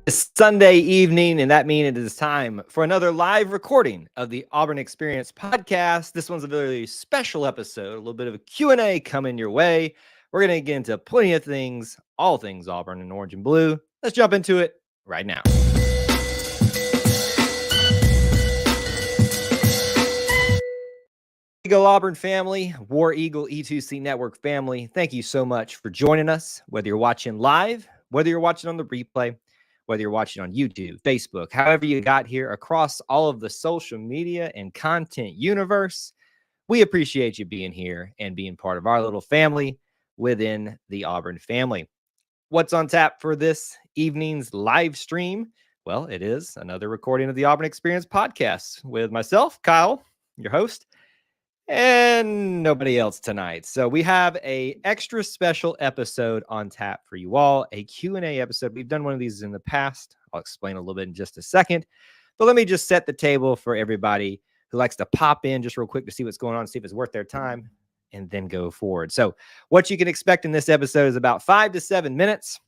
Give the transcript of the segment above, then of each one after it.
It's Sunday evening, and that means it is time for another live recording of the Auburn Experience podcast. This one's a very special episode, a little bit of a Q&A coming your way. We're going to get into plenty of things, all things Auburn and orange and blue. Let's jump into it right now. Eagle Auburn family, War Eagle E2C Network family, thank you so much for joining us, whether you're watching live, whether you're watching on the replay, whether you're watching on YouTube, Facebook, however you got here across all of the social media and content universe. We appreciate you being here and being part of our little family within the Auburn family. What's on tap for this evening's live stream? Well, it is another recording of the Auburn Experience podcast with myself, Kyle, your host, and nobody else tonight. So we have a extra special episode on tap for you all, a Q&A episode. We've done one of these in the past. I'll explain a little bit in just a second, but let me just set the table for everybody who likes to pop in just real quick to see what's going on, see if it's worth their time, and then go forward. So what you can expect in this episode is about 5 to 7 minutes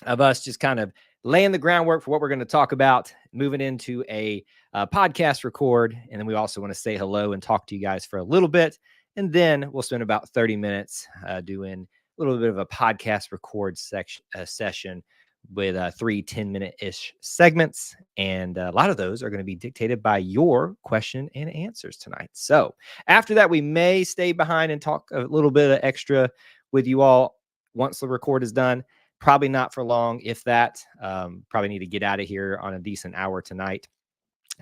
of us just kind of laying the groundwork for what we're going to talk about, moving into a podcast record. And then we also want to say hello and talk to you guys for a little bit. And then we'll spend about 30 minutes doing a little bit of a podcast record session with 3 10-minute-ish segments. And a lot of those are going to be dictated by your question and answers tonight. So after that, we may stay behind and talk a little bit of extra with you all once the record is done. Probably not for long, if that. Probably need to get out of here on a decent hour tonight.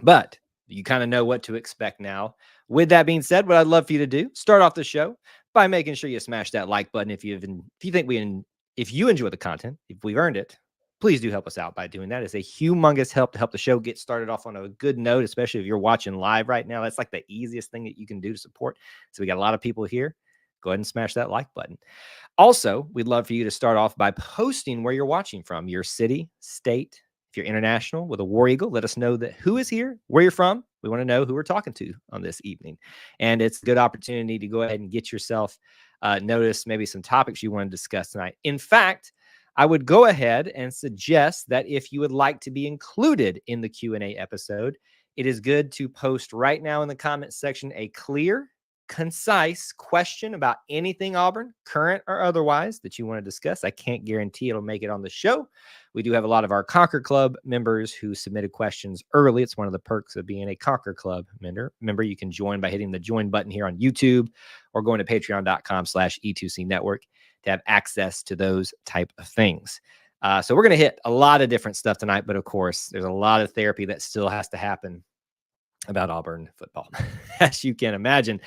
But you kind of know what to expect now. With that being said, what I'd love for you to do, start off the show by making sure you smash that like button if you enjoy the content, if we've earned it. Please do help us out by doing that. It's a humongous help to help the show get started off on a good note, especially if you're watching live right now. That's like the easiest thing that you can do to support. So we got a lot of people here. Go ahead and smash that like button. Also, we'd love for you to start off by posting where you're watching from, your city, state. If you're international with a War Eagle, let us know that who is here, where you're from. We want to know who we're talking to on this evening. And it's a good opportunity to go ahead and get yourself notice maybe some topics you want to discuss tonight. In fact, I would go ahead and suggest that if you would like to be included in the Q&A episode, it is good to post right now in the comment section a clear, concise question about anything Auburn, current or otherwise, that you want to discuss. I can't guarantee it'll make it on the show. We do have a lot of our Conquer Club members who submitted questions early. It's one of the perks of being a Conquer Club member. Remember, you can join by hitting the join button here on YouTube or going to patreon.com/E2C Network to have access to those type of things. So we're going to hit a lot of different stuff tonight, but of course, there's a lot of therapy that still has to happen about Auburn football, as you can imagine.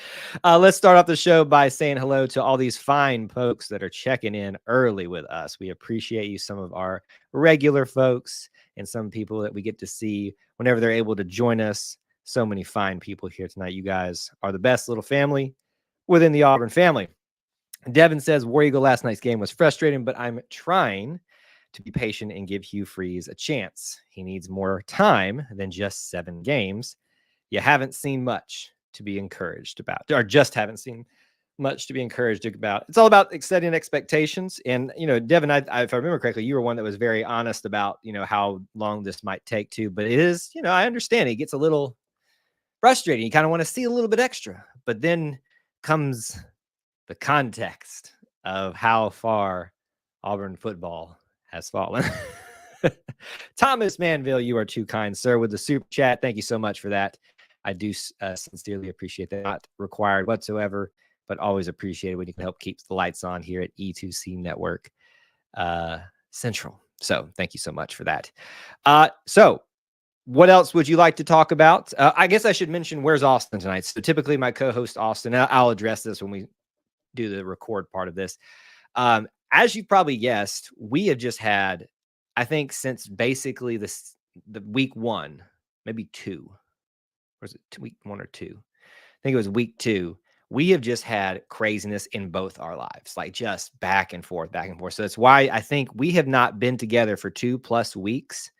Let's start off the show by saying hello to all these fine folks that are checking in early with us. We appreciate you, some of our regular folks and some people that we get to see whenever they're able to join us. So many fine people here tonight. You guys are the best little family within the Auburn family. Devin says, War Eagle last night's game was frustrating, but I'm trying to be patient and give Hugh Freeze a chance. He needs more time than just 7 games. You haven't seen much to be encouraged about, or just haven't seen much to be encouraged about. It's all about setting expectations. And, Devin, if I remember correctly, you were one that was very honest about, how long this might take to, but it is, I understand it gets a little frustrating. You kind of want to see a little bit extra, but then comes the context of how far Auburn football has fallen. Thomas Manville, you are too kind, sir, with the super chat. Thank you so much for that. I do sincerely appreciate that. Not required whatsoever, but always appreciated when you can help keep the lights on here at E2C Network Central. So thank you so much for that. So what else would you like to talk about? I guess I should mention, where's Austin tonight? So typically my co-host Austin, I'll address this when we do the record part of this. As you probably guessed, we have just had, I think since basically the week 1, maybe 2, or was it week 1 or 2? I think it was week 2. We have just had craziness in both our lives, like just back and forth. So that's why I think we have not been together for 2+ weeks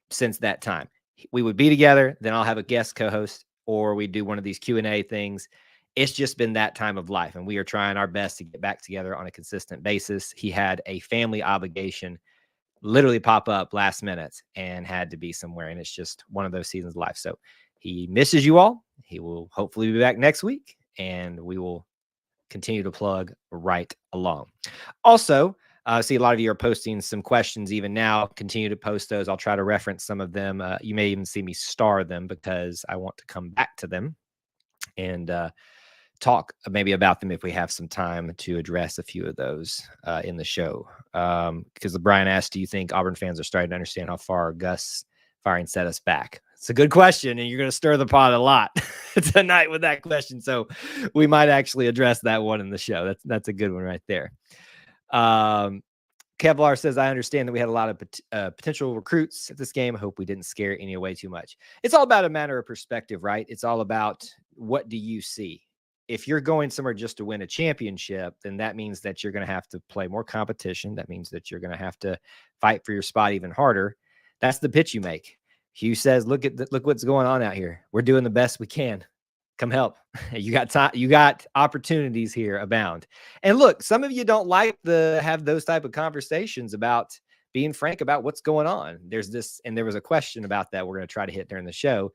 since that time. We would be together, then I'll have a guest co-host, or we do one of these Q&A things. It's just been that time of life, and we are trying our best to get back together on a consistent basis. He had a family obligation literally pop up last minute and had to be somewhere. And it's just one of those seasons of life. So he misses you all. He will hopefully be back next week, and we will continue to plug right along. Also, I see a lot of you are posting some questions even now. Continue to post those. I'll try to reference some of them. You may even see me star them because I want to come back to them and talk maybe about them if we have some time to address a few of those in the show. Because Brian asked, do you think Auburn fans are starting to understand how far Gus firing set us back? It's a good question, and you're going to stir the pot a lot tonight with that question. So we might actually address that one in the show. That's a good one right there. Kevlar says, I understand that we had a lot of potential recruits at this game. I hope we didn't scare any away too much. It's all about a matter of perspective, right? It's all about what do you see? If you're going somewhere just to win a championship, then that means that you're going to have to play more competition. That means that you're going to have to fight for your spot even harder. That's the pitch you make. Hugh says, look what's going on out here. We're doing the best we can. Come help. You got time. You got opportunities here abound. And look, some of you don't like have those type of conversations about being frank about what's going on. There's this, and there was a question about that we're going to try to hit during the show.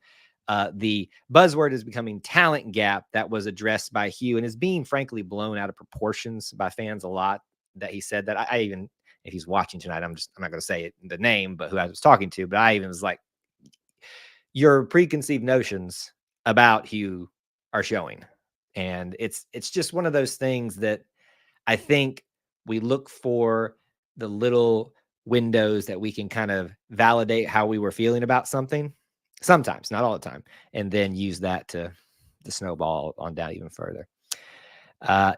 The buzzword is becoming talent gap. That was addressed by Hugh and is being frankly blown out of proportions by fans a lot. That he said that I even, if he's watching tonight, I'm not going to say the name, but who I was talking to, but I even was like, your preconceived notions about Hugh are showing. And it's just one of those things that I think we look for the little windows that we can kind of validate how we were feeling about something. Sometimes, not all the time, and then use that to snowball on down even further.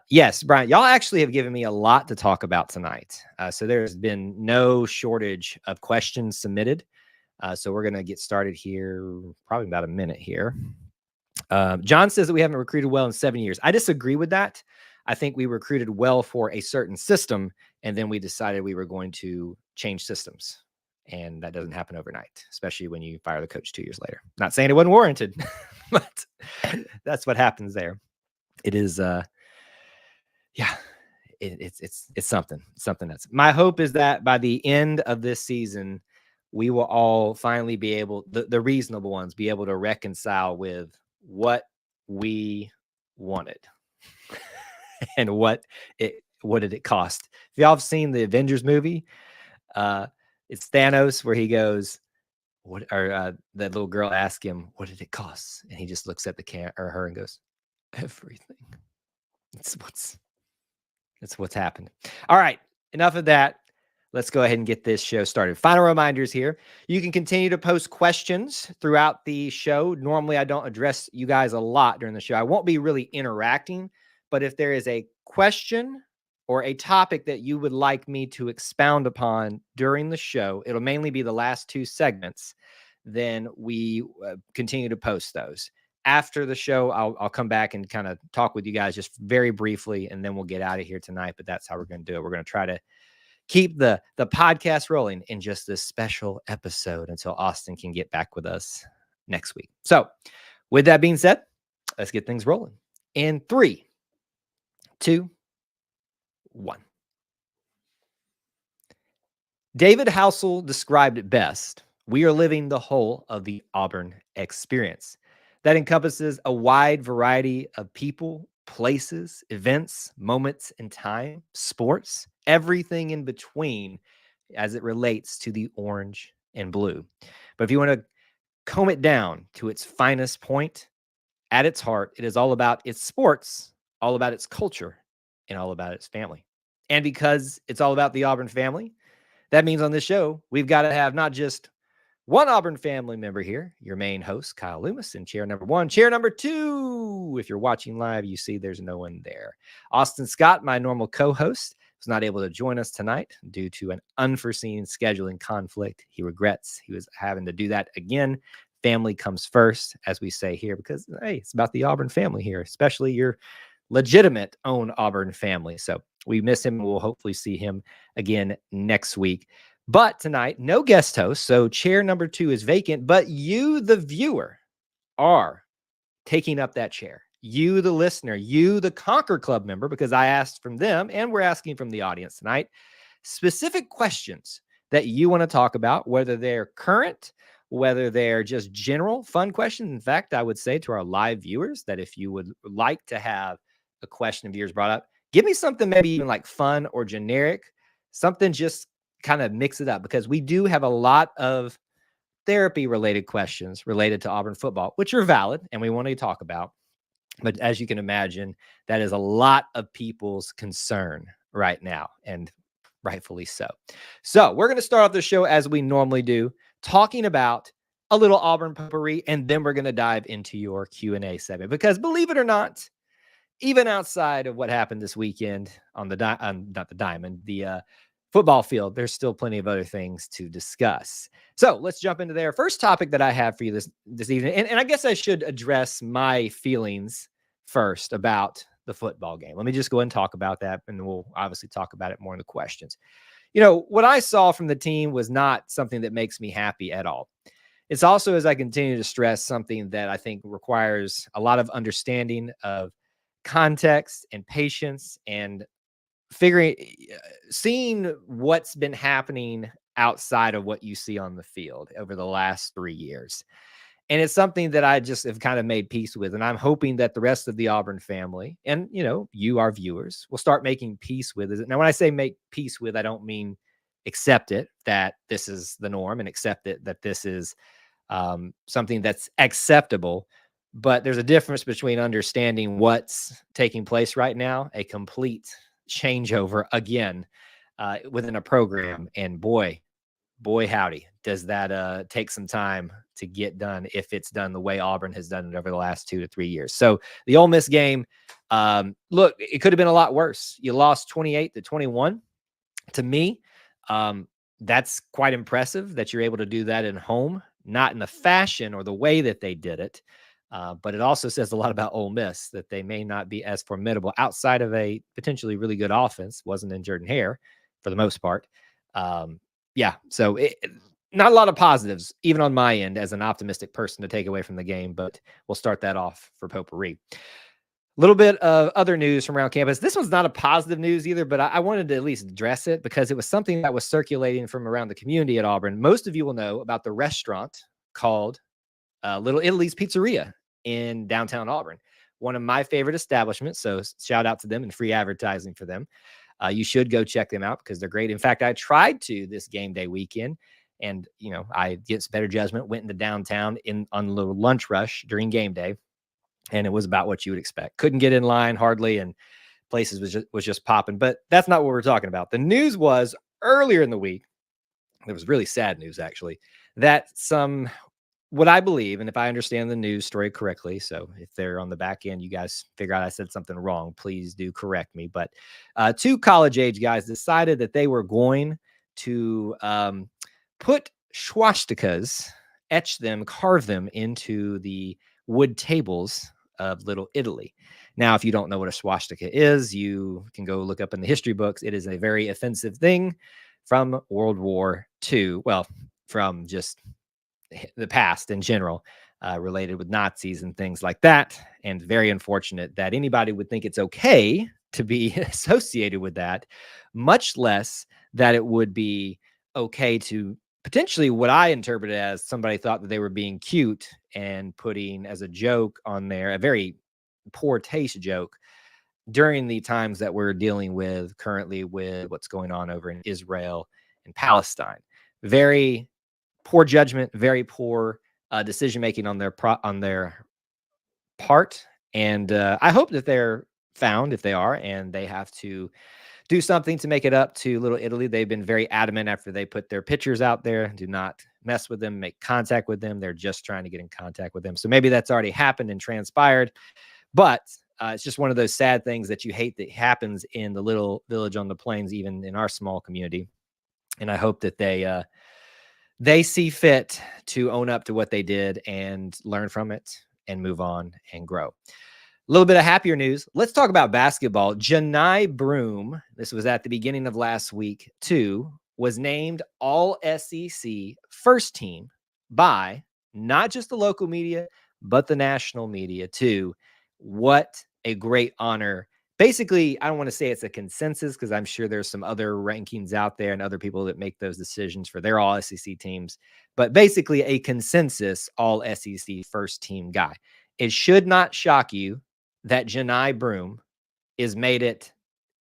Yes, Brian, y'all actually have given me a lot to talk about tonight. So there's been no shortage of questions submitted. So we're going to get started here, probably about a minute here. John says that we haven't recruited well in 7 years. I disagree with that. I think we recruited well for a certain system, and then we decided we were going to change systems. And that doesn't happen overnight, especially when you fire the coach 2 years later. Not saying it wasn't warranted, but that's what happens there. It is, it's something that's, my hope is that by the end of this season, we will all finally be able, the reasonable ones, be able to reconcile with what we wanted and what did it cost. If y'all have seen the Avengers movie, it's Thanos where he goes, that little girl asked him, what did it cost? And he just looks at her and goes, everything. It's what's happened. All right. Enough of that. Let's go ahead and get this show started. Final reminders here. You can continue to post questions throughout the show. Normally, I don't address you guys a lot during the show. I won't be really interacting, but if there is a question or a topic that you would like me to expound upon during the show, it'll mainly be the last two segments. Then we continue to post those. After the show, I'll come back and kind of talk with you guys just very briefly, and then we'll get out of here tonight. But that's how we're going to do it. We're going to try to keep the podcast rolling in just this special episode until Austin can get back with us next week. So with that being said, let's get things rolling. In 3, 2, 1. David Housel described it best. We are living the whole of the Auburn experience. That encompasses a wide variety of people, places, events, moments in time, sports, everything in between as it relates to the orange and blue. But if you want to comb it down to its finest point, at its heart, it is all about its sports, all about its culture, and all about its family. And because it's all about the Auburn family, that means on this show, we've got to have not just one Auburn family member here, your main host, Kyle Loomis, in chair number 1. Chair number 2, if you're watching live, you see there's no one there. Austin Scott, my normal co-host, was not able to join us tonight due to an unforeseen scheduling conflict. He regrets he was having to do that again. Family comes first, as we say here, because, hey, it's about the Auburn family here, especially your legitimate own Auburn family. So we miss him. We'll hopefully see him again next week. But tonight, no guest host, so chair number 2 is vacant, but you, the viewer, are taking up that chair. You, the listener, you, the Conquer Club member, because I asked from them, and we're asking from the audience tonight, specific questions that you want to talk about, whether they're current, whether they're just general fun questions. In fact, I would say to our live viewers that if you would like to have a question of yours brought up, give me something maybe even like fun or generic, something just kind of mix it up, because we do have a lot of therapy related questions related to Auburn football, which are valid and we want to talk about. But as you can imagine, that is a lot of people's concern right now, and rightfully so. So we're going to start off the show as we normally do, talking about a little Auburn potpourri, and then we're going to dive into your Q&A segment, because believe it or not, even outside of what happened this weekend on the not the diamond, the football field, there's still plenty of other things to discuss. So let's jump into there. First topic that I have for you this evening, and I guess I should address my feelings first about the football game. Let me just go ahead and talk about that, and we'll obviously talk about it more in the questions. You know, what I saw from the team was not something that makes me happy at all. It's also, as I continue to stress, something that I think requires a lot of understanding of context and patience, and figuring, seeing what's been happening outside of what you see on the field over the last 3 years. And it's something that I just have kind of made peace with. And I'm hoping that the rest of the Auburn family and, you know, you, our viewers, will start making peace with it. Now, when I say make peace with, I don't mean accept it, that this is the norm, and accept it, that this is something that's acceptable. But there's a difference between understanding what's taking place right now, a complete changeover again within a program. And boy, howdy, does that take some time to get done if it's done the way Auburn has done it over the last 2 to 3 years. So the Ole Miss game, look, it could have been a lot worse. You lost 28-21. To me, that's quite impressive that you're able to do that in home, not in the fashion or the way that they did it. But it also says a lot about Ole Miss, that they may not be as formidable outside of a potentially really good offense. Wasn't in Jordan Hare for the most part. Yeah, so not a lot of positives, even on my end as an optimistic person, to take away from the game. But we'll start that off for potpourri. A little bit of other news from around campus. This one's not a positive news either, but I wanted to at least address it because it was something that was circulating from around the community at Auburn. Most of you will know about the restaurant called Little Italy's Pizzeria in downtown Auburn. One of my favorite establishments. So shout out to them and free advertising for them. You should go check them out because they're great. In fact, I tried to this game day weekend, and you know, I against better judgment went into downtown on a little lunch rush during game day, and it was about what you would expect. Couldn't get in line hardly, and places was just popping. But that's not what we're talking about. The news was earlier in the week. There was really sad news, actually, that what I believe, and if I understand the news story correctly, so if they're on the back end, you guys figure out I said something wrong, please do correct me. But 2 college-age guys decided that they were going to put swastikas, etch them, carve them into the wood tables of Little Italy. Now, if you don't know what a swastika is, you can go look up in the history books. It is a very offensive thing from World War II. Well, from just the past in general, related with Nazis and things like that. And very unfortunate that anybody would think it's okay to be associated with that, much less that it would be okay to potentially, what I interpreted as, somebody thought that they were being cute and putting as a joke on there, a very poor taste joke, during the times that we're dealing with currently with what's going on over in Israel and Palestine. Very poor judgment, very poor decision making on their part. And I hope that they're found, if they are, and they have to do something to make it up to Little Italy. They've been very adamant after they put their pictures out there, do not mess with them, make contact with them. They're just trying to get in contact with them. So maybe that's already happened and transpired. But it's just one of those sad things that you hate that happens in the little village on the plains, even in our small community. And I hope that they see fit to own up to what they did and learn from it and move on and grow. A little bit of happier news. Let's talk about basketball. Janai Broom, this was at the beginning of last week too, was named All SEC first team by not just the local media, but the national media too. What a great honor basically, I don't want to say it's a consensus because I'm sure there's some other rankings out there and other people that make those decisions for their all SEC teams, but basically a consensus all SEC first team guy. It should not shock you that Janai Broome is made it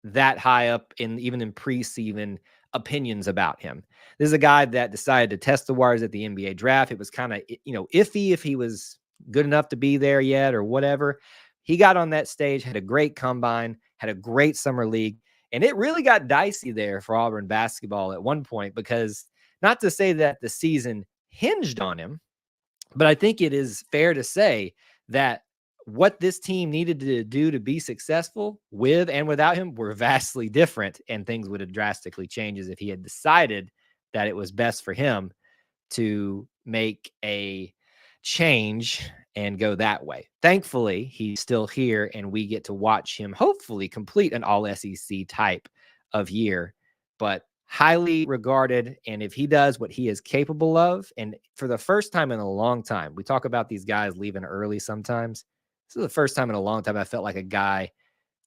that high up in even in preseason opinions about him. This is a guy that decided to test the waters at the NBA draft. It was kind of, iffy if he was good enough to be there yet or whatever. He got on that stage, had a great combine, had a great summer league, and it really got dicey there for Auburn basketball at one point because not to say that the season hinged on him, but I think it is fair to say that what this team needed to do to be successful with and without him were vastly different, and things would have drastically changed if he had decided that it was best for him to make a change and go that way. Thankfully, he's still here and we get to watch him hopefully complete an all SEC type of year, but highly regarded. And if he does what he is capable of, and for the first time in a long time, we talk about these guys leaving early sometimes. This is the first time in a long time I felt like a guy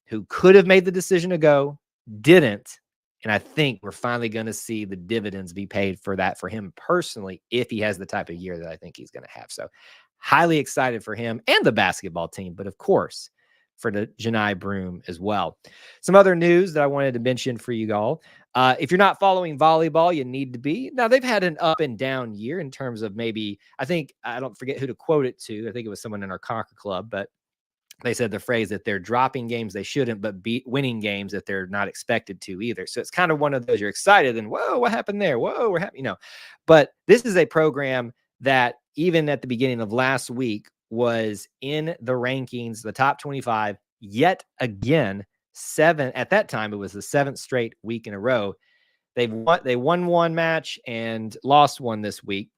who could have made the decision to go, didn't. And I think we're finally going to see the dividends be paid for that for him personally, if he has the type of year that I think he's going to have. So highly excited for him and the basketball team, but of course for the Janai Broome as well. Some other news that I wanted to mention for you all. If you're not following volleyball, you need to be. Now, they've had an up and down year in terms of maybe, I don't forget who to quote it to. I think it was someone in our Conquer Club, but they said the phrase that they're dropping games they shouldn't, but winning games that they're not expected to either. So it's kind of one of those, you're excited and whoa, what happened there? Whoa, we're happy, But this is a program that even at the beginning of last week was in the rankings, the top 25, yet again, at that time, it was the 7th straight week in a row. They won one match and lost one this week.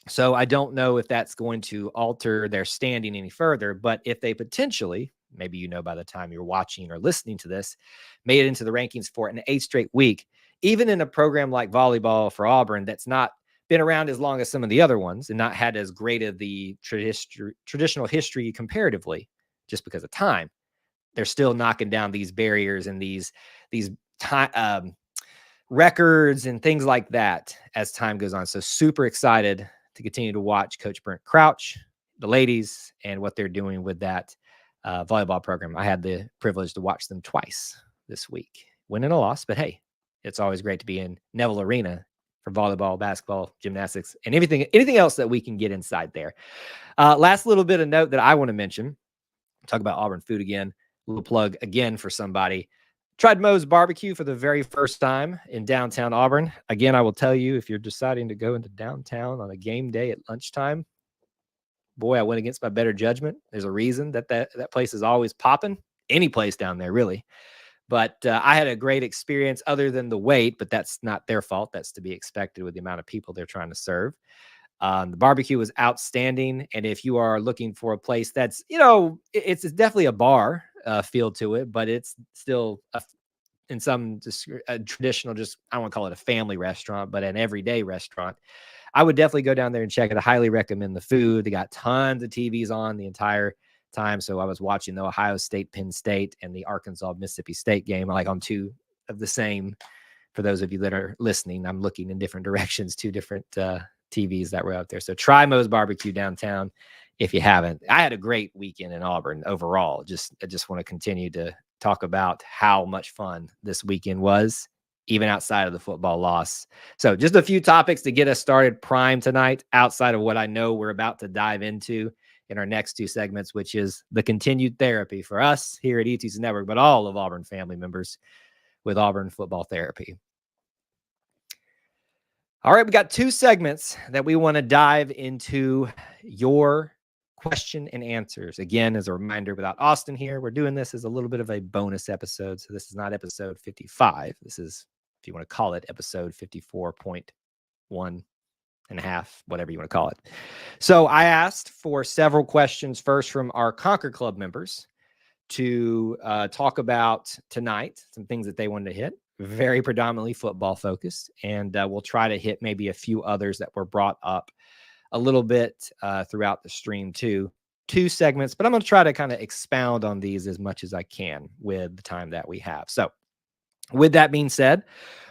So I don't know if that's going to alter their standing any further, but if they potentially, maybe by the time you're watching or listening to this, made it into the rankings for an 8th straight week, even in a program like volleyball for Auburn that's not been around as long as some of the other ones and not had as great of the traditional history comparatively, just because of time, they're still knocking down these barriers and these records and things like that as time goes on. So super excited to continue to watch Coach Brent Crouch, the ladies, and what they're doing with that volleyball program. I had the privilege to watch them twice this week, win and a loss, but hey, it's always great to be in Neville Arena for volleyball, basketball, gymnastics, and anything else that we can get inside there. Last little bit of note that I want to mention, talk about Auburn food again, a little plug again for somebody. Tried Moe's Barbecue for the very first time in downtown Auburn. Again, I will tell you, if you're deciding to go into downtown on a game day at lunchtime, boy, I went against my better judgment. There's a reason that place is always popping. Any place down there, really. But I had a great experience other than the wait, but that's not their fault. That's to be expected with the amount of people they're trying to serve. The barbecue was outstanding. And if you are looking for a place that's, it's definitely a bar feel to it, but it's still in some traditional, I don't want to call it a family restaurant, but an everyday restaurant, I would definitely go down there and check it. I highly recommend the food. They got tons of TVs on the entire time. So I was watching the Ohio State, Penn State, and the Arkansas, Mississippi State game, like on two of the same. For those of you that are listening, I'm looking in different directions, 2 different TVs that were out there. So try Moe's Barbecue downtown if you haven't. I had a great weekend in Auburn overall. I just want to continue to talk about how much fun this weekend was, even outside of the football loss. So just a few topics to get us started prime tonight, outside of what I know we're about to dive into in our next 2 segments, which is the continued therapy for us here at E2C Network, but all of Auburn family members with Auburn football therapy. All right, we got 2 segments that we want to dive into your question and answers. Again, as a reminder, without Austin here, we're doing this as a little bit of a bonus episode. So this is not episode 55. This is, if you want to call it, episode 54.1 and a half, whatever you want to call it. So I asked for several questions first from our Conquer Club members to talk about tonight, some things that they wanted to hit. Very predominantly football focused, and we'll try to hit maybe a few others that were brought up a little bit throughout the stream too. 2 segments, but I'm going to try to kind of expound on these as much as I can with the time that we have. So, with that being said,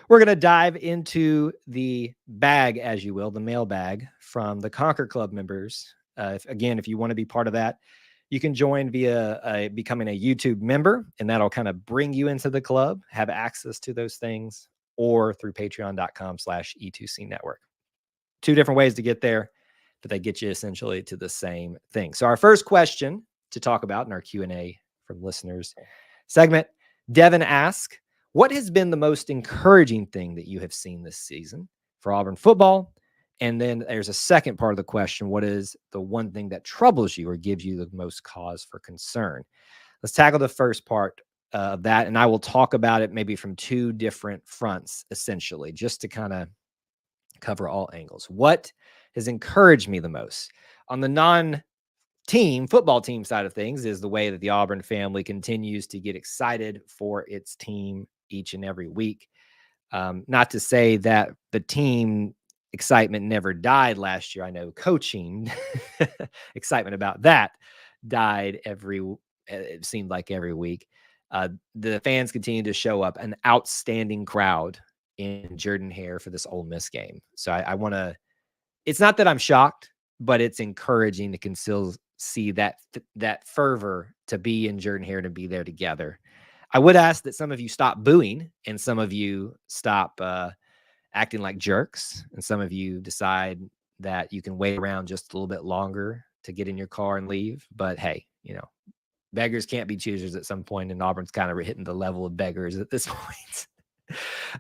we're going to dive into the bag, as you will, the mailbag from the Conquer Club members. If you want to be part of that, you can join via becoming a YouTube member, and that'll kind of bring you into the club, have access to those things, or through patreon.com/E2C Network. 2 different ways to get there, but they get you essentially to the same thing. So our first question to talk about in our Q&A from listeners segment, Devin asks, what has been the most encouraging thing that you have seen this season for Auburn football? And then there's a second part of the question. What is the one thing that troubles you or gives you the most cause for concern? Let's tackle the first part of that. And I will talk about it maybe from 2 different fronts, essentially, just to kind of cover all angles. What has encouraged me the most on the non-team football team side of things is the way that the Auburn family continues to get excited for its team each and every week. Not to say that the team excitement never died last year. I know coaching excitement about that died it seemed like every week. The fans continue to show up, an outstanding crowd in Jordan-Hare for this Ole Miss game. So I want to, it's not that I'm shocked, but it's encouraging to still see that fervor to be in Jordan-Hare, to be there together. I would ask that some of you stop booing and some of you stop acting like jerks. And some of you decide that you can wait around just a little bit longer to get in your car and leave. But hey, beggars can't be choosers at some point, and Auburn's kind of hitting the level of beggars at this point.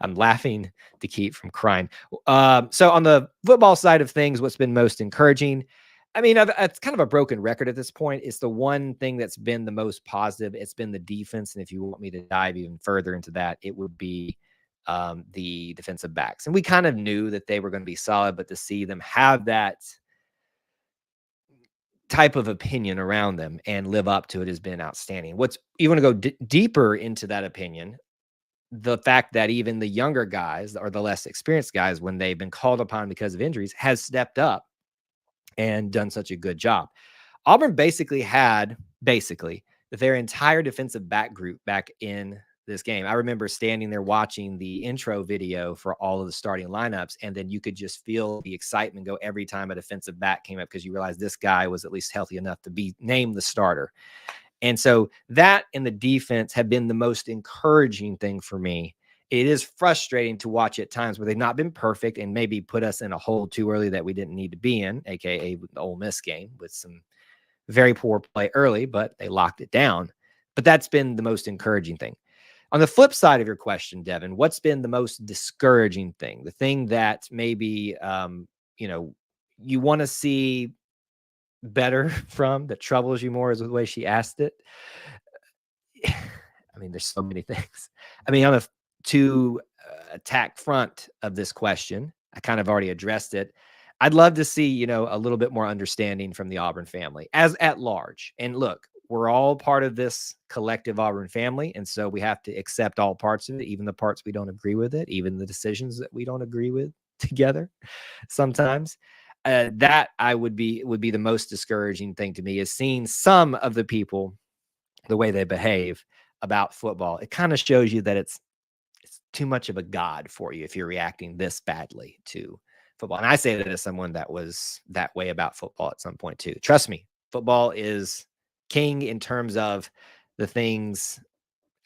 I'm laughing to keep from crying. So on the football side of things, what's been most encouraging? I mean, it's kind of a broken record at this point. It's the one thing that's been the most positive. It's been the defense. And if you want me to dive even further into that, it would be the defensive backs. And we kind of knew that they were going to be solid, but to see them have that type of opinion around them and live up to it has been outstanding. You want to go deeper into that opinion, the fact that even the younger guys or the less experienced guys, when they've been called upon because of injuries, has stepped up and done such a good job. Auburn basically had their entire defensive back group back in this game. I remember standing there watching the intro video for all of the starting lineups, and then you could just feel the excitement go every time a defensive back came up because you realized this guy was at least healthy enough to be named the starter. And so that and the defense have been the most encouraging thing for me. It is frustrating to watch at times where they've not been perfect and maybe put us in a hole too early that we didn't need to be in, aka the Ole Miss game with some very poor play early, but they locked it down. But that's been the most encouraging thing. On the flip side of your question, Devin, what's been the most discouraging thing? The thing that maybe, you want to see better from, that troubles you more, is the way she asked it. I mean, there's so many things. I mean, on a attack front of this question, I kind of already addressed it. I'd love to see, a little bit more understanding from the Auburn family as at large. And look, we're all part of this collective Auburn family. And so we have to accept all parts of it, even the parts we don't agree with it, even the decisions that we don't agree with together sometimes. That would be the most discouraging thing to me, is seeing some of the people, the way they behave about football. It kind of shows you that it's too much of a god for you if you're reacting this badly to football. And I say that as someone that was that way about football at some point too. Trust me, football is king in terms of the things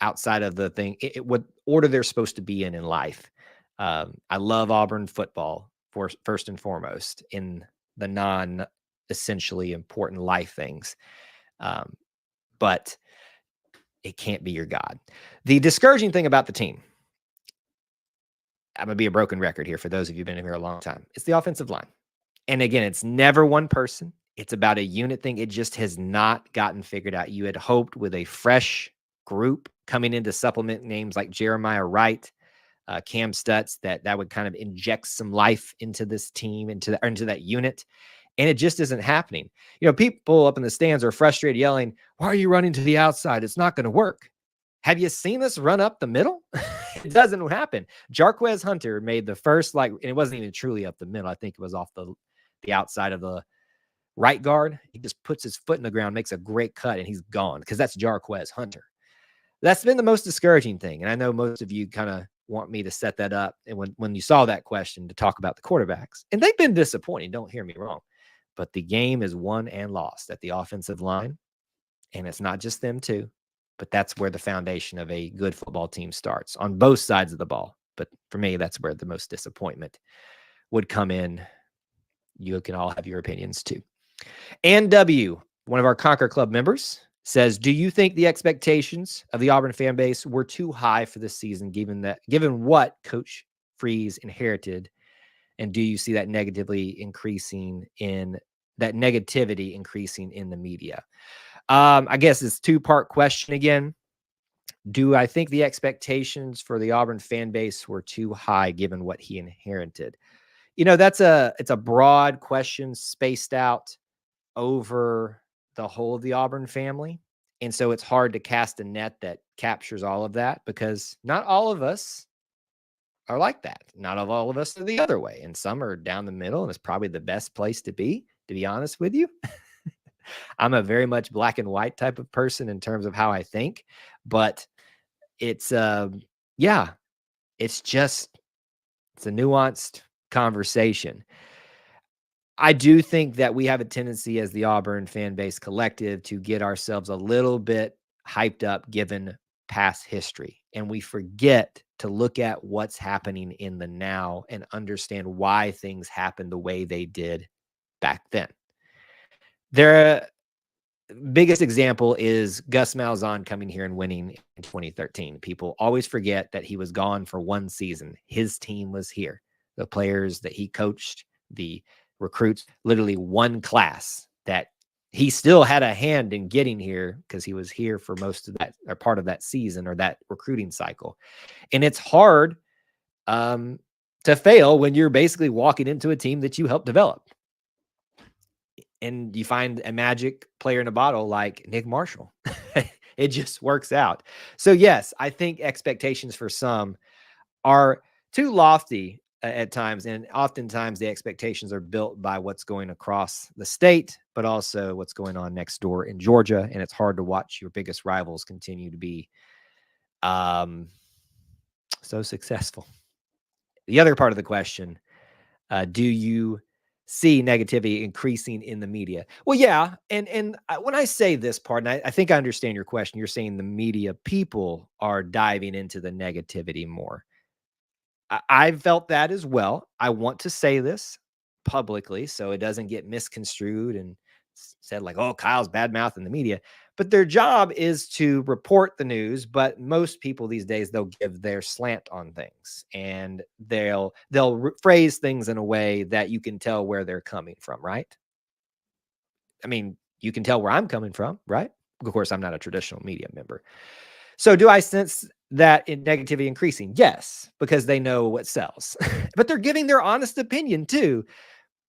outside of the thing, what order they're supposed to be in life. I love Auburn football first and foremost in the non-essentially important life things. But it can't be your God. The discouraging thing about the team, I'm going to be a broken record here for those of you who've been here a long time, it's the offensive line. And again, it's never one person. It's about a unit thing. It just has not gotten figured out. You had hoped with a fresh group coming in to supplement names like Jeremiah Wright, Cam Stutz, that would kind of inject some life into this team, into that unit. And it just isn't happening. People up in the stands are frustrated, yelling, "Why are you running to the outside? It's not going to work." Have you seen us run up the middle? It doesn't happen. Jarquez Hunter made the first, and it wasn't even truly up the middle. I think it was off the outside of the right guard, he just puts his foot in the ground, makes a great cut, and he's gone because that's Jarquez Hunter. That's been the most discouraging thing. And I know most of you kind of want me to set that up. And when you saw that question to talk about the quarterbacks, and they've been disappointing, don't hear me wrong, but the game is won and lost at the offensive line. And it's not just them too, but that's where the foundation of a good football team starts on both sides of the ball. But for me, that's where the most disappointment would come in. You can all have your opinions too. And W, one of our Conquer Club members, says, do you think the expectations of the Auburn fan base were too high for this season, given what Coach Freeze inherited? And do you see that negativity increasing in the media? I guess it's two-part question again. Do I think the expectations for the Auburn fan base were too high given what he inherited? It's a broad question spaced out over the whole of the Auburn family. And so it's hard to cast a net that captures all of that because not all of us are like that. Not all of us are the other way. And some are down the middle, and it's probably the best place to be honest with you. I'm a very much black and white type of person in terms of how I think, but it's a nuanced conversation. I do think that we have a tendency as the Auburn fan base collective to get ourselves a little bit hyped up given past history. And we forget to look at what's happening in the now and understand why things happened the way they did back then. Their biggest example is Gus Malzahn coming here and winning in 2013. People always forget that he was gone for one season. His team was here. The players that he coached, the recruits, literally one class that he still had a hand in getting here because he was here for most of that or part of that season or that recruiting cycle. And it's hard to fail when you're basically walking into a team that you helped develop. And you find a magic player in a bottle like Nick Marshall. It just works out. So yes, I think expectations for some are too lofty at times. And oftentimes the expectations are built by what's going across the state, but also what's going on next door in Georgia. And it's hard to watch your biggest rivals continue to be so successful. The other part of the question, do you see negativity increasing in the media? Well, yeah. And when I say this part, and I think I understand your question, you're saying the media people are diving into the negativity more. I've felt that as well. I want to say this publicly so it doesn't get misconstrued and said like, oh, Kyle's badmouth in the media. But their job is to report the news. But most people these days, they'll give their slant on things and they'll phrase things in a way that you can tell where they're coming from, right? I mean, you can tell where I'm coming from, right? Of course, I'm not a traditional media member. So do I sense that in negativity increasing? Yes, because they know what sells. But they're giving their honest opinion too.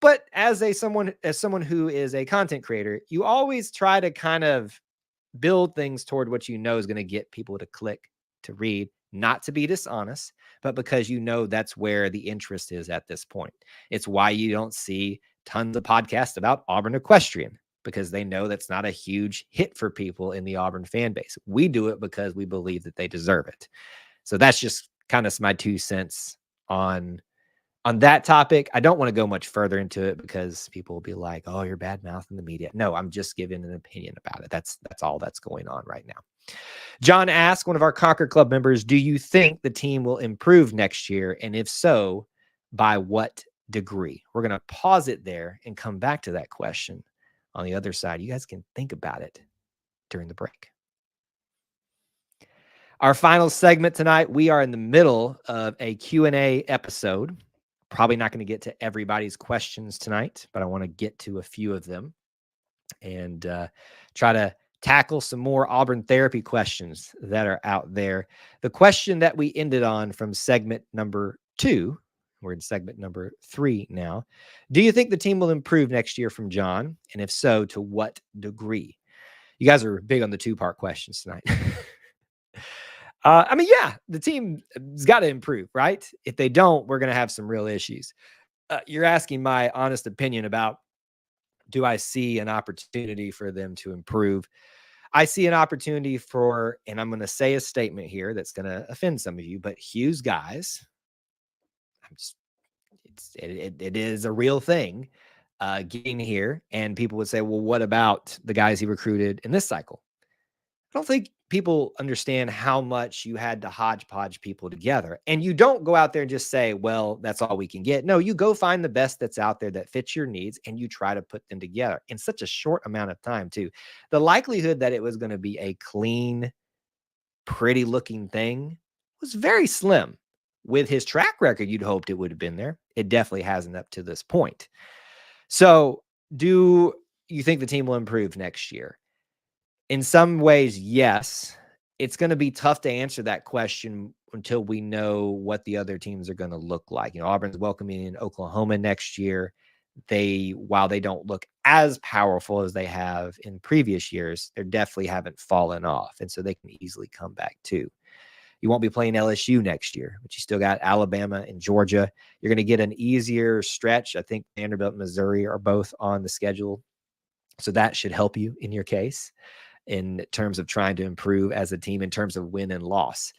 But as someone who is a content creator, you always try to kind of build things toward what you know is going to get people to click, to read, not to be dishonest, but because you know that's where the interest is at this point. It's why you don't see tons of podcasts about Auburn Equestrian, because they know that's not a huge hit for people in the Auburn fan base. We do it because we believe that they deserve it. So that's just kind of my 2 cents on that topic. I don't want to go much further into it because people will be like, oh, you're bad mouthing the media. No, I'm just giving an opinion about it. That's all that's going on right now. John asked, one of our Conquer Club members, do you think the team will improve next year? And if so, by what degree? We're going to pause it there and come back to that question on the other side. You guys can think about it during the break. Our final segment tonight, we are in the middle of a Q&A episode. Probably not going to get to everybody's questions tonight, but I want to get to a few of them and try to tackle some more Auburn therapy questions that are out there. The question that we ended on from segment number 2, we're in segment number 3 now. Do you think the team will improve next year, from John? And if so, to what degree? You guys are big on the 2-part questions tonight. I mean, yeah, the team has got to improve, right? If they don't, we're going to have some real issues. You're asking my honest opinion about, do I see an opportunity for them to improve? I see an opportunity for, and I'm going to say a statement here that's going to offend some of you, but Hugh's guys, I'm just, it is a real thing, getting here. And people would say, well, what about the guys he recruited in this cycle? I don't think people understand how much you had to hodgepodge people together. And you don't go out there and just say, well, that's all we can get. No, you go find the best that's out there that fits your needs and you try to put them together in such a short amount of time, too. The likelihood that it was going to be a clean, pretty looking thing was very slim. With his track record, you'd hoped it would have been there. It definitely hasn't up to this point. So, do you think the team will improve next year? In some ways, yes. It's going to be tough to answer that question until we know what the other teams are going to look like. Auburn's welcoming in Oklahoma next year. While they don't look as powerful as they have in previous years, they definitely haven't fallen off. And so they can easily come back too. You won't be playing LSU next year, but you still got Alabama and Georgia. You're going to get an easier stretch. I think Vanderbilt and Missouri are both on the schedule. So that should help you in your case in terms of trying to improve as a team in terms of win and loss.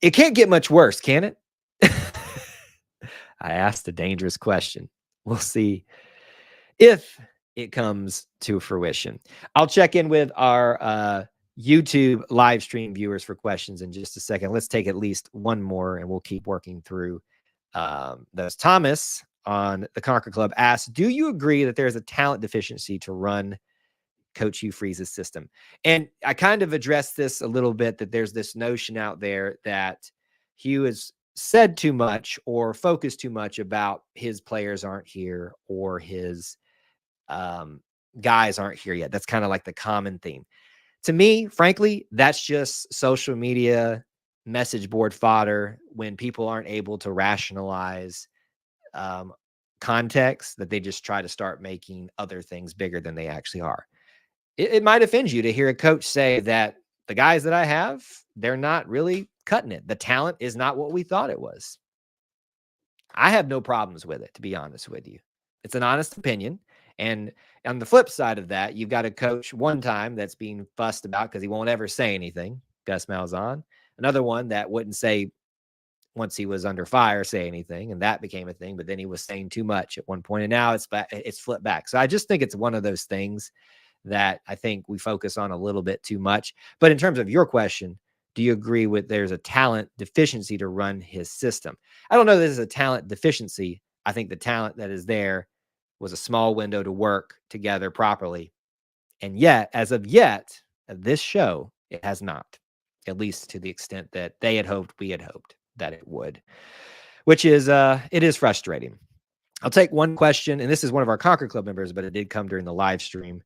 It can't get much worse, can it? I asked a dangerous question. We'll see if it comes to fruition. I'll check in with our YouTube live stream viewers for questions in just a second. Let's take at least one more and we'll keep working through those. Thomas on the Conquer Club asks, do you agree that there's a talent deficiency to run Coach Hugh Freeze's system? And I kind of addressed this a little bit, that there's this notion out there that Hugh has said too much or focused too much about his players aren't here or his guys aren't here yet. That's kind of like the common theme. To me, frankly, that's just social media message board fodder when people aren't able to rationalize context, that they just try to start making other things bigger than they actually are. It might offend you to hear a coach say that the guys that I have, they're not really cutting it. The talent is not what we thought it was. I have no problems with it, to be honest with you. It's an honest opinion. And on the flip side of that, you've got a coach one time that's being fussed about because he won't ever say anything, Gus Malzahn. Another one that wouldn't say, once he was under fire, say anything, and that became a thing. But then he was saying too much at one point, and now it's flipped back. So I just think it's one of those things that I think we focus on a little bit too much. But in terms of your question, do you agree with there's a talent deficiency to run his system? I don't know that there's a talent deficiency. I think the talent that is there was a small window to work together properly. And yet, as of yet, of this show, it has not, at least to the extent that they had hoped, we had hoped that it would, which is, it is frustrating. I'll take one question, and this is one of our Conquer Club members, but it did come during the live stream.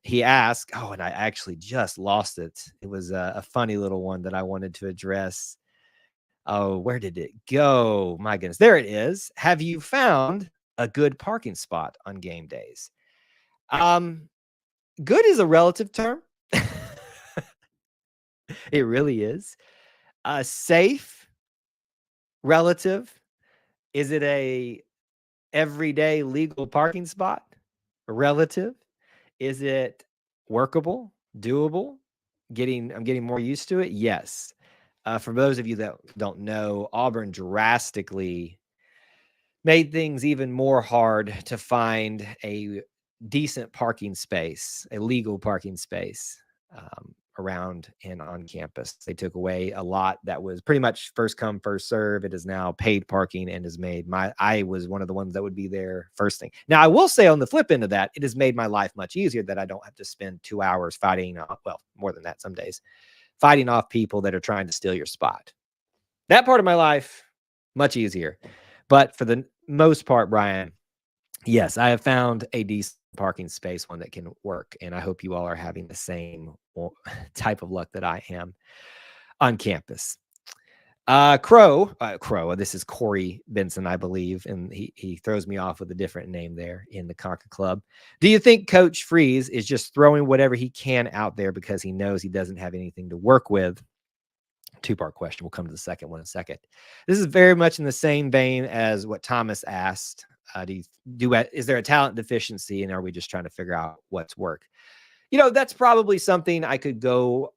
He asked, and I actually just lost it. It was a funny little one that I wanted to address. Oh, where did it go? My goodness. There it is. Have you found a good parking spot on game days? Good is a relative term. It really is. Safe, relative. Is it a everyday legal parking spot? Relative. Is it workable, doable? I'm getting more used to it. Yes. For those of you that don't know, Auburn drastically made things even more hard to find a decent parking space, a legal parking space around and on campus. They took away a lot that was pretty much first come, first serve. It is now paid parking and has made I was one of the ones that would be there first thing. Now, I will say on the flip end of that, it has made my life much easier that I don't have to spend 2 hours fighting, well, more than that some days, fighting off people that are trying to steal your spot. That part of my life, much easier. But for the most part, Brian, yes, I have found a decent parking space, one that can work. And I hope you all are having the same type of luck that I am on campus. Crow, this is Corey Benson, I believe. And he throws me off with a different name there in the Conquer Club. Do you think Coach Freeze is just throwing whatever he can out there because he knows he doesn't have anything to work with? Two-part question. We'll come to the second one in a second. This is very much in the same vein as what Thomas asked. Is there a talent deficiency, and are we just trying to figure out what's work? That's probably something I could go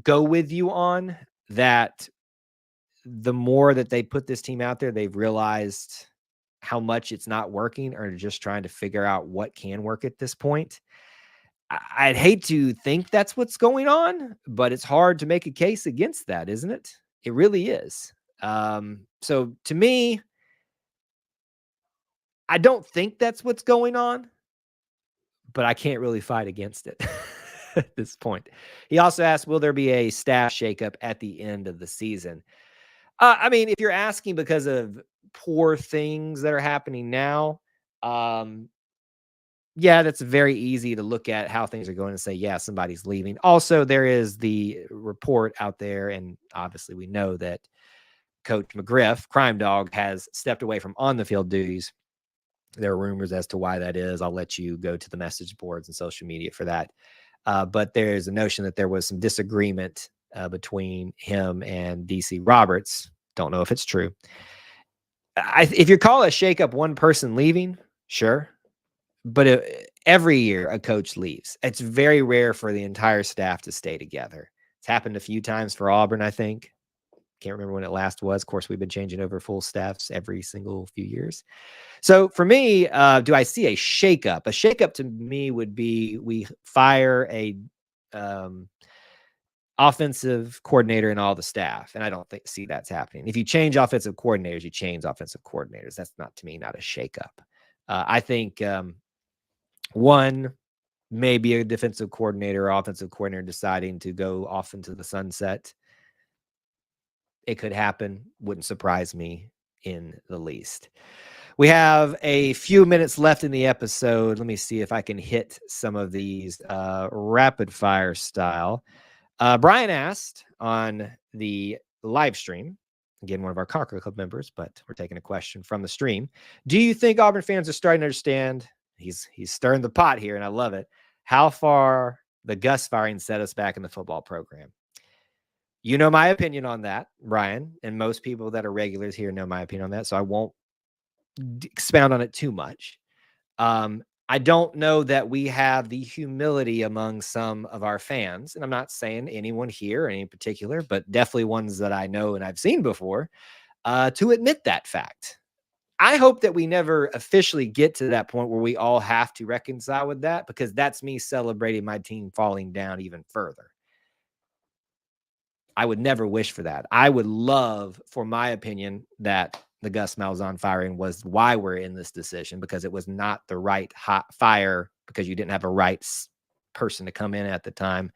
with you on, that the more that they put this team out there, they've realized how much it's not working, or just trying to figure out what can work at this point. I'd hate to think that's what's going on, but it's hard to make a case against that, isn't it? It really is. So to me, I don't think that's what's going on, but I can't really fight against it at this point. He also asked, will there be a staff shakeup at the end of the season? I mean, if you're asking because of poor things that are happening now, yeah, that's very easy to look at how things are going and say, yeah, somebody's leaving. Also, there is the report out there, and obviously we know that Coach McGriff, Crime Dog, has stepped away from on the field duties. There are rumors as to why that is. I'll let you go to the message boards and social media for that. But there's a notion that there was some disagreement between him and DC Roberts. Don't know if it's true. If you call a shakeup one person leaving, sure. But every year a coach leaves. It's very rare for the entire staff to stay together. It's happened a few times for Auburn, I think. Can't remember when it last was. Of course, we've been changing over full staffs every single few years. So for me, do I see a shakeup? A shakeup to me would be we fire a offensive coordinator and all the staff, and I don't see that's happening. If you change offensive coordinators, you change offensive coordinators. That's not, to me, not a shakeup. I think one, maybe a defensive coordinator or offensive coordinator deciding to go off into the sunset. It could happen. Wouldn't surprise me in the least. We have a few minutes left in the episode. Let me see if I can hit some of these rapid fire style. Brian asked on the live stream, again, one of our Conquer Club members, but we're taking a question from the stream. Do you think Auburn fans are starting to understand? He's stirring the pot here, and I love it. How far the Gus firing set us back in the football program. You know my opinion on that, Brian, and most people that are regulars here know my opinion on that, so I won't expound on it too much. I don't know that we have the humility among some of our fans, and I'm not saying anyone here in particular, but definitely ones that I know and I've seen before, to admit that fact. I hope that we never officially get to that point where we all have to reconcile with that, because that's me celebrating my team falling down even further. I would never wish for that. I would love, for my opinion, that the Gus Malzahn firing was why we're in this decision, because it was not the right hot fire, because you didn't have a right person to come in at the time.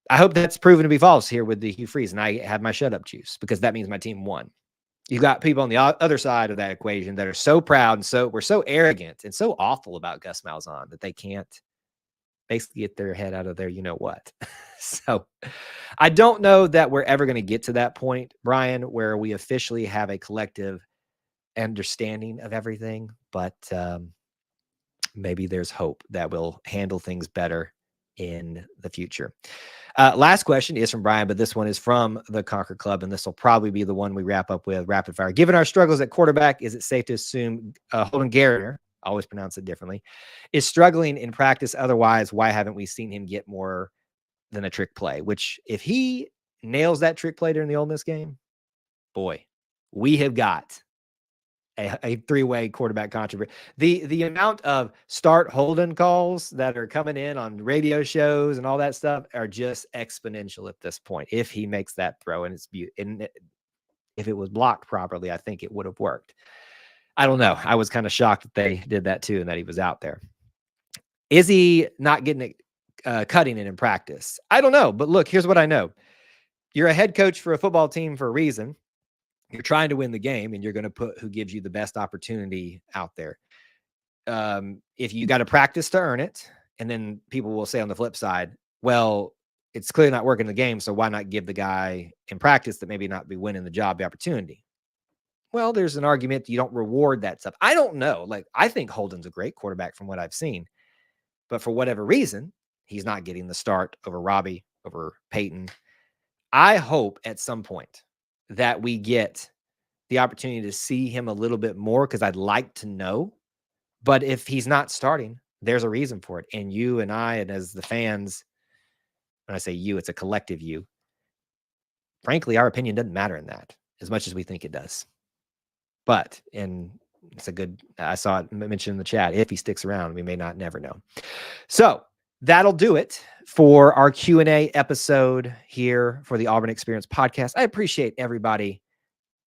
I hope that's proven to be false here with the Hugh Freeze, and I have my shut up juice, because that means my team won. You got people on the other side of that equation that are so proud and we're so arrogant and so awful about Gus Malzahn that they can't basically get their head out of there, you know what. So I don't know that we're ever going to get to that point, Brian, where we officially have a collective understanding of everything, but maybe there's hope that we'll handle things better in the future. Last question is from Brian, but this one is from the Conquer Club, and this will probably be the one we wrap up with rapid fire. Given our struggles at quarterback, is it safe to assume Holden Garriner, always pronounce it differently, is struggling in practice? Otherwise, why haven't we seen him get more than a trick play? Which, if he nails that trick play during the Ole Miss game, boy, we have got a three-way quarterback controversy. The amount of start Holden calls that are coming in on radio shows and all that stuff are just exponential at this point. If he makes that throw, and if it was blocked properly, I think it would have worked. I don't know. I was kind of shocked that they did that too, and that he was out there. Is he not getting it, cutting it in practice? I don't know. But look, here's what I know. You're a head coach for a football team for a reason. You're trying to win the game, and you're going to put who gives you the best opportunity out there. If you got to practice to earn it, and then people will say on the flip side, well, it's clearly not working in the game, so why not give the guy in practice that maybe not be winning the job the opportunity? Well, there's an argument you don't reward that stuff. I don't know. Like, I think Holden's a great quarterback from what I've seen, but for whatever reason, he's not getting the start over Robbie, over Peyton. I hope at some point that we get the opportunity to see him a little bit more because I'd like to know. But if he's not starting, there's a reason for it. And you and I, and as the fans, when I say you, it's a collective you. Frankly, our opinion doesn't matter in that as much as we think it does. But, and it's a good, I saw it mentioned in the chat, if he sticks around, we may not never know. So that'll do it for our Q&A episode here for the Auburn Experience podcast. I appreciate everybody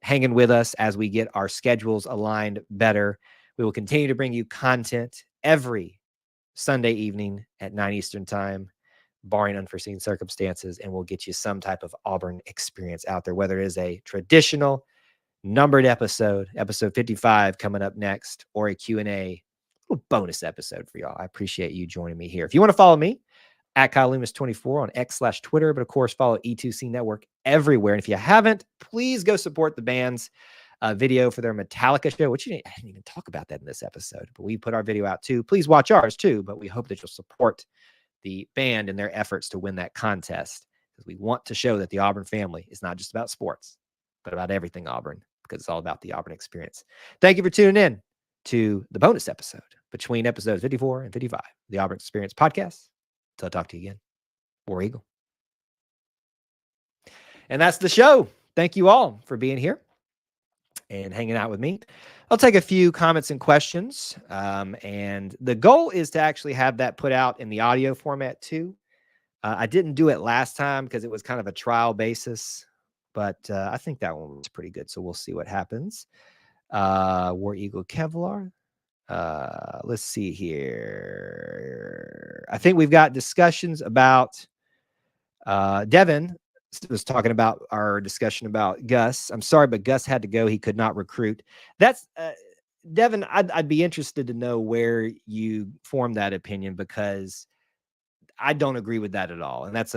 hanging with us as we get our schedules aligned better. We will continue to bring you content every Sunday evening at 9 Eastern time, barring unforeseen circumstances, and we'll get you some type of Auburn experience out there, whether it is a traditional numbered episode 55 coming up next, or a Q&A, little bonus episode for y'all. I appreciate you joining me here. If you want to follow me, at Kyle Loomis24 on X/Twitter, but of course, follow E2C Network everywhere. And if you haven't, please go support the band's video for their Metallica show, which I didn't even talk about that in this episode, but we put our video out too. Please watch ours too, but we hope that you'll support the band in their efforts to win that contest, because we want to show that the Auburn family is not just about sports, but about everything Auburn, because it's all about the Auburn experience. Thank you for tuning in to the bonus episode between episodes 54 and 55, the Auburn Experience podcast. Until I talk to you again, War Eagle. And that's the show. Thank you all for being here and hanging out with me. I'll take a few comments and questions. And the goal is to actually have that put out in the audio format too. I didn't do it last time because it was kind of a trial basis, but I think that one was pretty good. So we'll see what happens. War Eagle Kevlar. Let's see here. I think we've got discussions about Devin was talking about our discussion about Gus. I'm sorry, but Gus had to go. He could not recruit. That's Devin. I'd be interested to know where you formed that opinion, because I don't agree with that at all. And that's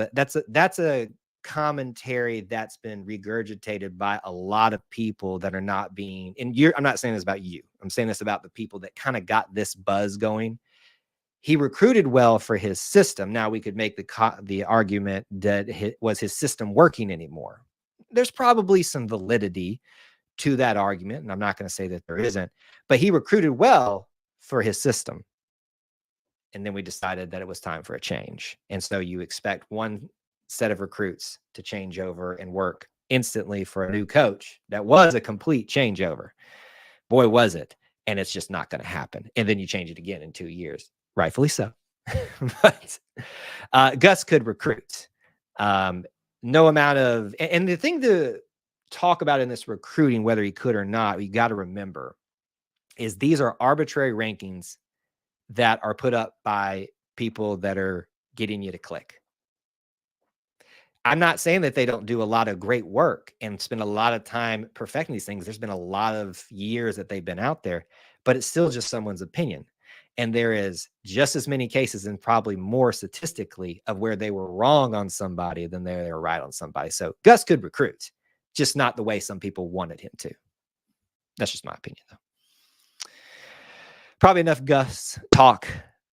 a commentary that's been regurgitated by a lot of people that are not being, and I'm not saying this about you. I'm saying this about the people that kind of got this buzz going. He recruited well for his system. Now we could make the argument that was his system working anymore. There's probably some validity to that argument, and I'm not going to say that there isn't, but he recruited well for his system. And then we decided that it was time for a change. And so you expect one set of recruits to change over and work instantly for a new coach. That was a complete changeover. Boy, was it. And it's just not going to happen. And then you change it again in 2 years. Rightfully so. But Gus could recruit. No amount of, and the thing to talk about in this recruiting, whether he could or not, you got to remember, is these are arbitrary rankings that are put up by people that are getting you to click. I'm not saying that they don't do a lot of great work and spend a lot of time perfecting these things. There's been a lot of years that they've been out there, but it's still just someone's opinion. And there is just as many cases, and probably more statistically, of where they were wrong on somebody than they were right on somebody. So Gus could recruit, just not the way some people wanted him to. That's just my opinion, though. Probably enough Gus talk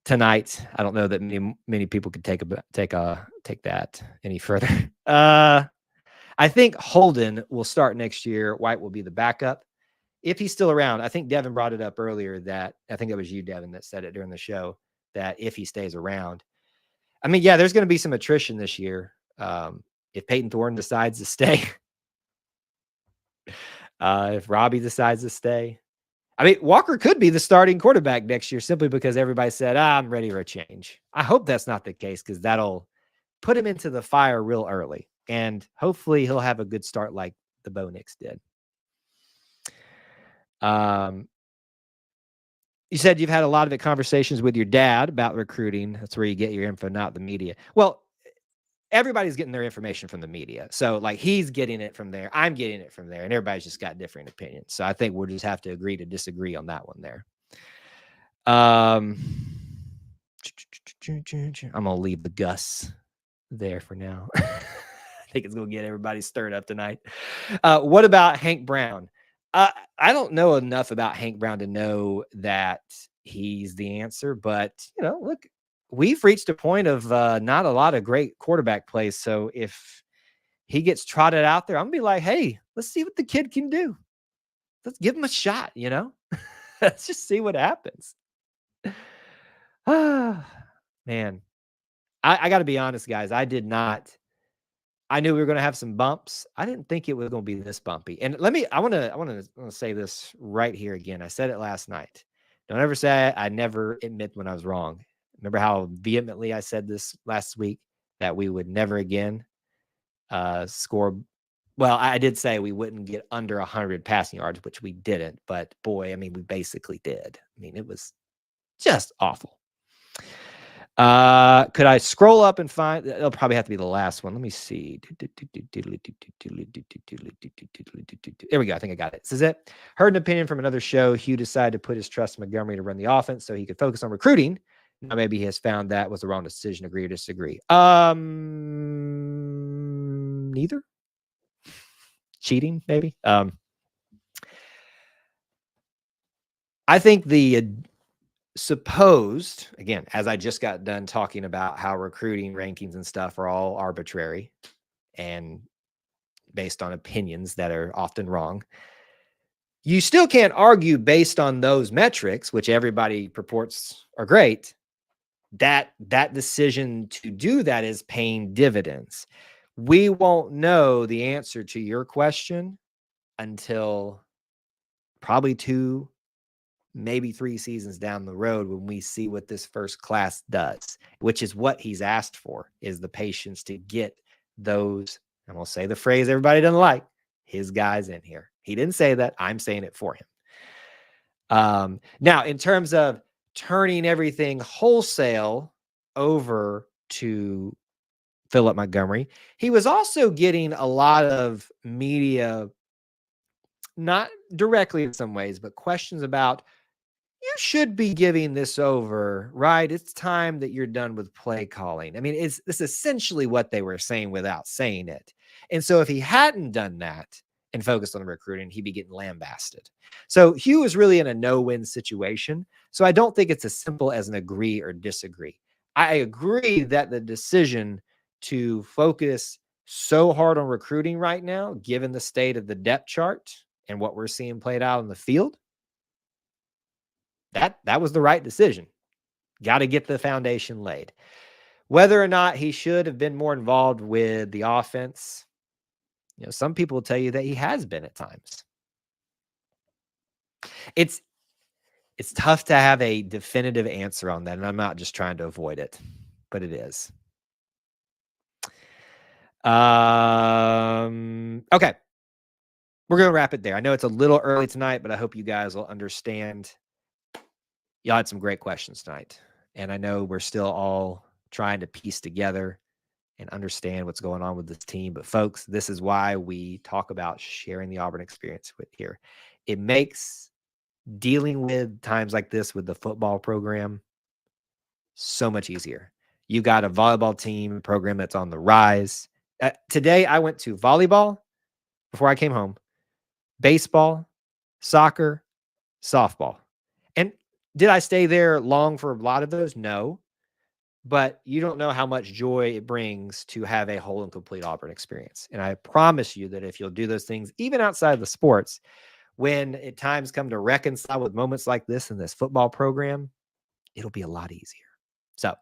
tonight. I don't know that many people could take that any further. I think Holden will start next year. White will be the backup if he's still around. I think Devin brought it up earlier that, I think it was you, Devin, that said it during the show, that if he stays around, I mean, yeah, there's going to be some attrition this year. If Peyton Thorne decides to stay, if Robbie decides to stay, I mean, Walker could be the starting quarterback next year simply because everybody said, I'm ready for a change. I hope that's not the case, because that'll put him into the fire real early. And hopefully he'll have a good start like the Bo Nix did. You said you've had a lot of conversations with your dad about recruiting. That's where you get your info, not the media. Well, everybody's getting their information from the media. So like, he's getting it from there, I'm getting it from there, and everybody's just got different opinions. So I think we'll just have to agree to disagree on that one there. I'm going to leave the Gus there for now. I think it's going to get everybody stirred up tonight. What about Hank Brown? I don't know enough about Hank Brown to know that he's the answer, but look, we've reached a point of not a lot of great quarterback plays. So if he gets trotted out there, I'm gonna be like, hey, let's see what the kid can do. let's give him a shot, let's just see what happens. Ah, man, I got to be honest, guys. I knew we were going to have some bumps. I didn't think it was going to be this bumpy. And I want to say this right here again. I said it last night. Don't ever say I never admit when I was wrong. Remember how vehemently I said this last week, that we would never again score. Well, I did say we wouldn't get under 100 passing yards, which we didn't. But boy, I mean, we basically did. I mean, it was just awful. Could I scroll up and find? It'll probably have to be the last one. Let me see. There we go. I think I got it. This is it. Heard an opinion from another show. Hugh decided to put his trust in Montgomery to run the offense so he could focus on recruiting. Now maybe he has found that was the wrong decision. Agree or disagree? Neither. Cheating, maybe. I think the supposed, again, as I just got done talking about how recruiting rankings and stuff are all arbitrary and based on opinions that are often wrong, you still can't argue based on those metrics, which everybody purports are great, that decision to do that is paying dividends. We won't know the answer to your question until probably 2, maybe 3 seasons down the road, when we see what this first class does, which is what he's asked for, is the patience to get those, and we'll say the phrase everybody doesn't like, his guys in here. He didn't say that. I'm saying it for him. Now, in terms of turning everything wholesale over to Philip Montgomery, he was also getting a lot of media, not directly in some ways, but questions about, you should be giving this over, right? It's time that you're done with play calling. I mean, it's essentially what they were saying without saying it. And so if he hadn't done that and focused on the recruiting, he'd be getting lambasted. So Hugh is really in a no-win situation. So I don't think it's as simple as an agree or disagree. I agree that the decision to focus so hard on recruiting right now, given the state of the depth chart and what we're seeing played out in the field, that was the right decision. Got to get the foundation laid. Whether or not he should have been more involved with the offense, some people will tell you that he has been at times. It's tough to have a definitive answer on that, and I'm not just trying to avoid it, but it is. Okay. We're going to wrap it there. I know it's a little early tonight, but I hope you guys will understand. Y'all had some great questions tonight, and I know we're still all trying to piece together and understand what's going on with this team. But folks, this is why we talk about sharing the Auburn experience with here. It makes dealing with times like this with the football program so much easier. You got a volleyball team program that's on the rise. Today, I went to volleyball before I came home, baseball, soccer, softball. And did I stay there long for a lot of those? No. But you don't know how much joy it brings to have a whole and complete Auburn experience. And I promise you that if you'll do those things, even outside of the sports, when at times come to reconcile with moments like this in this football program, it'll be a lot easier. So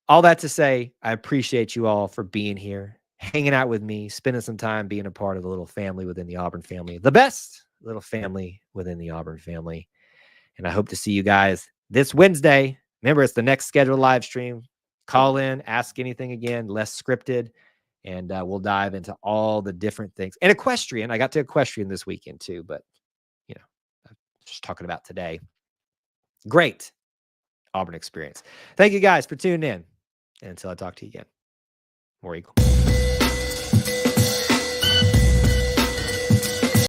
all that to say, I appreciate you all for being here, hanging out with me, spending some time being a part of the little family within the Auburn family, the best little family within the Auburn family. And I hope to see you guys this Wednesday. Remember, it's the next scheduled live stream. Call in, ask anything again, less scripted, and we'll dive into all the different things. And equestrian, I got to equestrian this weekend too, but I'm just talking about today. Great Auburn experience. Thank you guys for tuning in. And until I talk to you again, more Eagle.